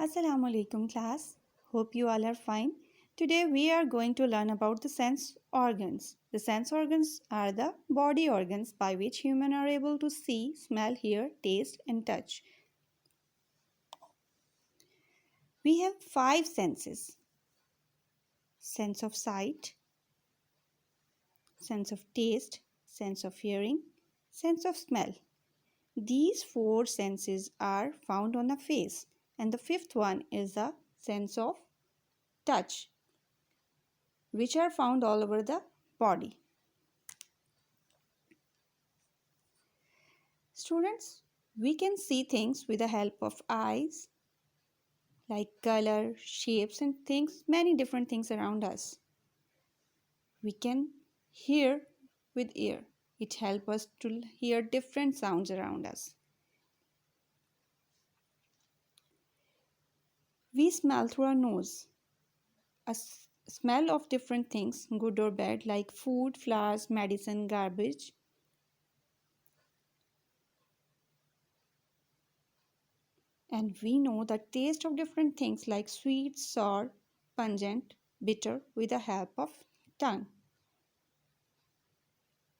Assalamu alaikum class. Hope you all are fine. Today we are going to learn about the sense organs. The sense organs are the body organs by which humans are able to see, smell, hear, taste and touch. We have 5 senses. Sense of sight, sense of taste, sense of hearing, sense of smell. These 4 senses are found on the face and the fifth one is the sense of touch, which are found all over the body. Students, we can see things with the help of eyes, like color, shapes and things, many different things around us. We can hear with ear. It helps us to hear different sounds around us. We smell through our nose. A smell of different things, good or bad, like food, flowers, medicine, garbage. And we know the taste of different things like sweet, sour, pungent, bitter with the help of tongue.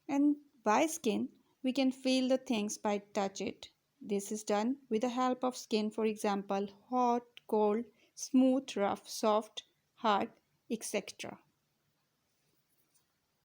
And by skin, we can feel the things by touch it. This is done with the help of skin, for example, hot, cold, smooth, rough, soft, hard, etc.